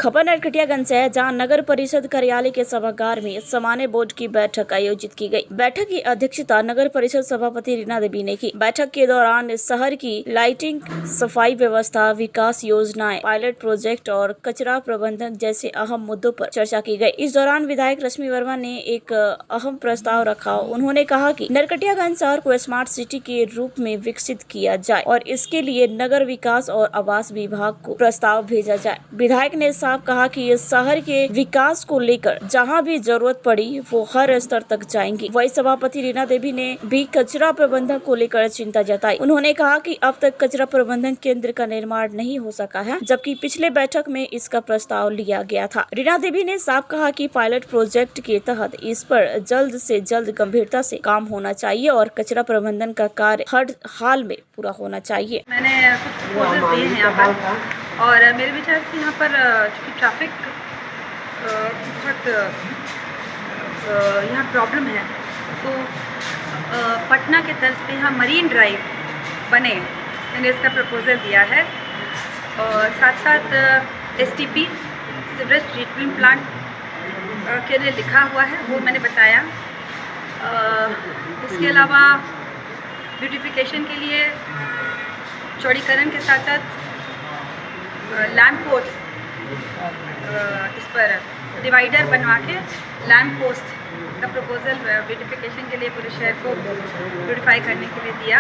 खबर नरकटियागंज से है, जहां नगर परिषद कार्यालय के सभागार में सामान्य बोर्ड की बैठक आयोजित की गई। बैठक की अध्यक्षता नगर परिषद सभापति रीना देवी ने की। बैठक के दौरान शहर की लाइटिंग, सफाई व्यवस्था, विकास योजनाएं, पायलट प्रोजेक्ट और कचरा प्रबंधन जैसे अहम मुद्दों पर चर्चा की गई। इस दौरान विधायक रश्मि वर्मा ने एक अहम प्रस्ताव रखा। उन्होंने कहा कि नरकटियागंज शहर को स्मार्ट सिटी के रूप में विकसित किया जाए और इसके लिए नगर विकास और आवास विभाग को प्रस्ताव भेजा जाए। विधायक ने साफ कहा कि इस शहर के विकास को लेकर जहां भी जरूरत पड़ी वो हर स्तर तक जाएंगी। वही सभापति रीना देवी ने भी कचरा प्रबंधन को लेकर चिंता जताई। उन्होंने कहा कि अब तक कचरा प्रबंधन केंद्र का निर्माण नहीं हो सका है, जबकि पिछले बैठक में इसका प्रस्ताव लिया गया था। रीना देवी ने साफ कहा कि पायलट प्रोजेक्ट के तहत इस पर जल्द से जल्द गंभीरता से काम होना चाहिए और कचरा प्रबंधन का कार्य हर हाल में पूरा होना चाहिए। मैंने कुछ प्रपोजल दिए हैं यहाँ पर और मेरे विचार से यहाँ पर चूँकि ट्रैफिक बहुत यहाँ प्रॉब्लम है, तो पटना के तर्ज पे यहाँ मरीन ड्राइव बने, मैंने इसका प्रपोजल दिया है। और साथ साथ एसटीपी सीवरेज ट्रीटमेंट प्लांट के लिए लिखा हुआ है, वो मैंने बताया। इसके अलावा ब्यूटिफिकेशन के लिए चौड़ीकरण के साथ साथ लैम्प पोस्ट, इस पर डिवाइडर बनवा के लैम्प पोस्ट का प्रपोजल ब्यूटिफिकेशन के लिए पूरे शहर को ब्यूटिफाई करने के लिए दिया।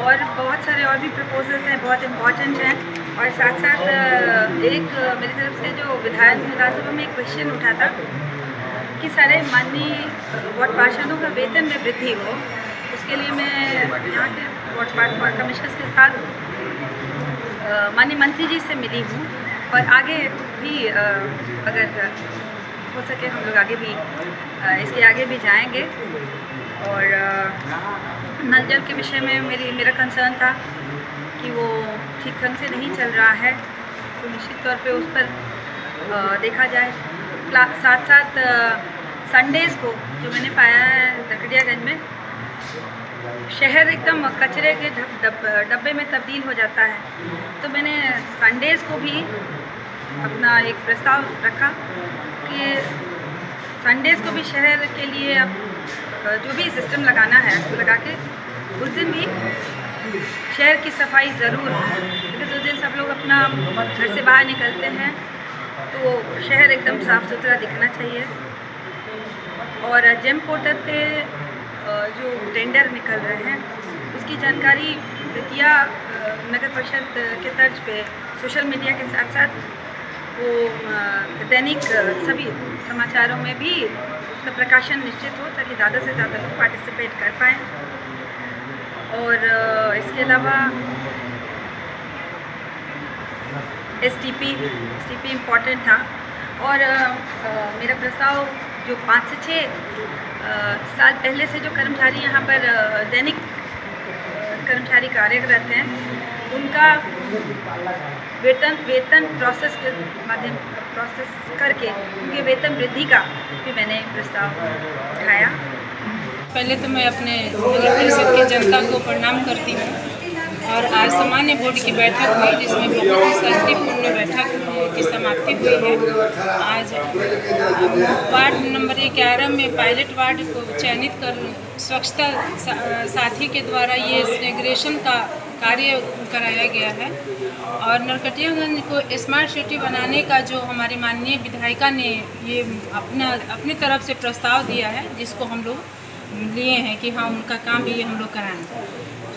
और बहुत सारे और भी प्रपोजल्स हैं, बहुत इम्पॉर्टेंट हैं। और साथ साथ एक मेरी तरफ से जो विधानसभा में एक क्वेश्चन उठा था कि सारे माननीय वार्ड पार्षदों का वेतन में वृद्धि हो, उसके लिए मैं यहाँ के वार्ड कमिश्नर्स के साथ माननीय मंत्री जी से मिली हूँ और आगे भी अगर हो सके हम लोग आगे भी इसके आगे भी जाएंगे। और नल जल के विषय में मेरा कंसर्न था कि वो ठीक ढंग से नहीं चल रहा है, तो निश्चित तौर पे उस पर देखा जाए। साथ साथ संडेज़ को जो मैंने पाया है नरकटियागंज में, शहर एकदम कचरे के डब्बे में तब्दील हो जाता है, तो मैंने संडेज़ को भी अपना एक प्रस्ताव रखा कि संडेज़ को भी शहर के लिए अब जो भी सिस्टम लगाना है उसको लगा के उस दिन भी शहर की सफाई ज़रूर हो, क्योंकि उस दिन सब लोग अपना घर से बाहर निकलते हैं तो शहर एकदम साफ़ सुथरा दिखना चाहिए। और जेम पोर्टल पे जो टेंडर निकल रहे हैं उसकी जानकारी दिया नगर परिषद के तर्ज पे सोशल मीडिया के साथ साथ वो दैनिक सभी समाचारों में भी उसका प्रकाशन निश्चित हो, ताकि ज़्यादा से ज़्यादा लोग पार्टिसिपेट कर पाएँ। और इसके अलावा एसटीपी इम्पॉर्टेंट था। और मेरा प्रस्ताव जो 5 से 6 साल पहले से जो कर्मचारी यहाँ पर दैनिक कर्मचारी कार्यरत हैं, उनका वेतन प्रोसेस के माध्यम प्रोसेस करके उनके वेतन वृद्धि का भी मैंने प्रस्ताव उठाया। पहले तो मैं अपने नगर परिषद की जनता को प्रणाम करती हूँ। और आज सामान्य बोर्ड की बैठक हुई, जिसमें बहुत ही शांतिपूर्ण बैठक की समाप्ति हुई है। आज वार्ड नंबर 11 में पायलट वार्ड को चयनित कर स्वच्छता साथी के द्वारा ये सेग्रेगेशन का कार्य कराया गया है। और नरकटियागंज को स्मार्ट सिटी बनाने का जो हमारी माननीय विधायिका ने ये अपनी तरफ से प्रस्ताव दिया है, जिसको हम लोग लिए हैं कि हाँ उनका काम भी हम लोग कराएँ।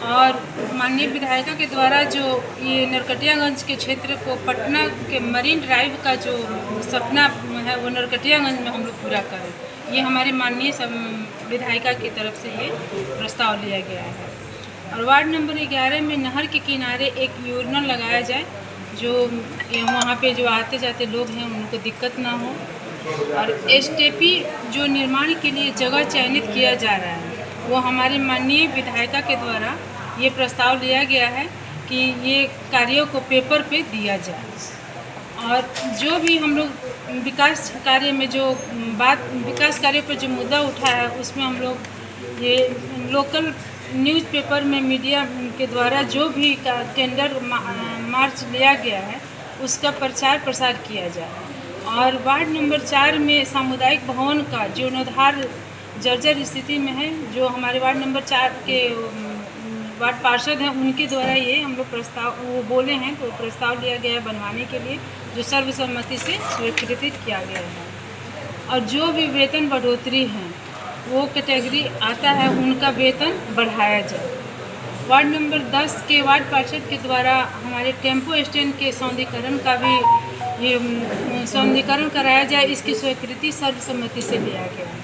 और माननीय विधायिका के द्वारा जो ये नरकटियागंज के क्षेत्र को पटना के मरीन ड्राइव का जो सपना है वो नरकटियागंज में हम लोग पूरा करें, ये हमारी माननीय विधायिका की तरफ से ये प्रस्ताव लिया गया है। और वार्ड नंबर 11 में नहर के किनारे एक यूरिनल लगाया जाए, जो वहाँ पे जो आते जाते लोग हैं उनको दिक्कत ना हो। और एसटीपी जो निर्माण के लिए जगह चयनित किया जा रहा है, वो हमारी माननीय विधायिका के द्वारा ये प्रस्ताव लिया गया है कि ये कार्यों को पेपर पे दिया जाए। और जो भी हम लोग विकास कार्य में जो विकास कार्य पर जो मुद्दा उठा है, उसमें हम लोग ये लोकल न्यूज़पेपर में मीडिया के द्वारा जो भी टेंडर मार्च लिया गया है उसका प्रचार प्रसार किया जाए। और वार्ड नंबर 4 में सामुदायिक भवन का जीर्णोद्धार जर्जर स्थिति में है, जो हमारे वार्ड नंबर 4 के वार्ड पार्षद हैं, उनके द्वारा ये हम लोग प्रस्ताव वो बोले हैं, तो प्रस्ताव लिया गया है बनवाने के लिए, जो सर्वसम्मति से स्वीकृत किया गया है। और जो भी वेतन बढ़ोतरी है वो कैटेगरी आता है, उनका वेतन बढ़ाया जाए। वार्ड नंबर 10 के वार्ड पार्षद के द्वारा हमारे टेम्पो स्टैंड के सौंदर्यीकरण का भी ये सौंदर्यीकरण कराया जाए, इसकी स्वीकृति सर्वसम्मति से लिया गया है।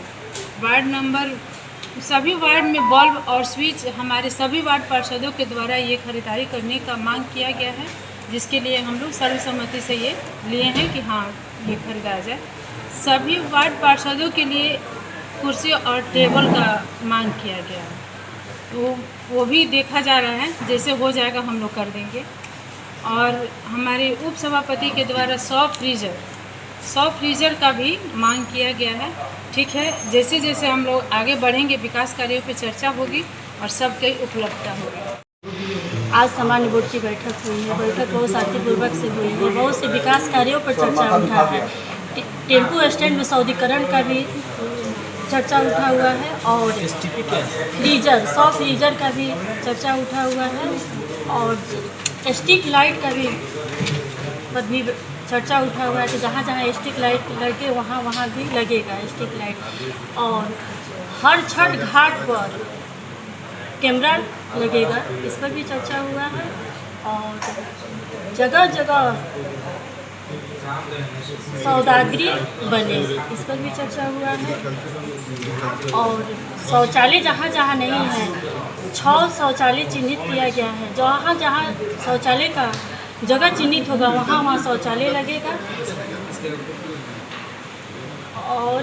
वार्ड नंबर सभी वार्ड में बल्ब और स्विच हमारे सभी वार्ड पार्षदों के द्वारा ये खरीदारी करने का मांग किया गया है, जिसके लिए हम लोग सर्वसम्मति से ये लिए हैं कि हाँ ये खरीदा जाए। सभी वार्ड पार्षदों के लिए कुर्सी और टेबल का मांग किया गया है, तो वो भी देखा जा रहा है, जैसे हो जाएगा हम लोग कर देंगे। और हमारे उप सभापति के द्वारा 100 फ्रीजर का भी मांग किया गया है। ठीक है, जैसे जैसे हम लोग आगे बढ़ेंगे विकास कार्यों पे चर्चा होगी और सबकी उपलब्धता होगी। आज सामान्य बोर्ड की बैठक हुई है। बैठक बहुत शांतिपूर्वक से हुई है। बहुत से विकास कार्यों पर चर्चा उठा है। टेम्पो स्टैंड में सौंदर्यीकरण का भी चर्चा उठा हुआ है और फ्रीजर 100 फ्रीजर का भी चर्चा उठा हुआ है और स्ट्रीट लाइट का भी चर्चा उठा हुआ है कि जहाँ जहाँ स्ट्रीट लाइट लगे वहाँ वहाँ भी लगेगा स्ट्रीट लाइट। और हर छठ घाट पर कैमरा लगेगा, इस पर भी चर्चा हुआ है। और जगह जगह सौदागरी बने, इस पर भी चर्चा हुआ है। और शौचालय जहाँ जहाँ नहीं है 6 शौचालय चिन्हित किया गया है। जहाँ जहाँ शौचालय का जगह चिन्हित होगा वहाँ वहाँ शौचालय लगेगा। और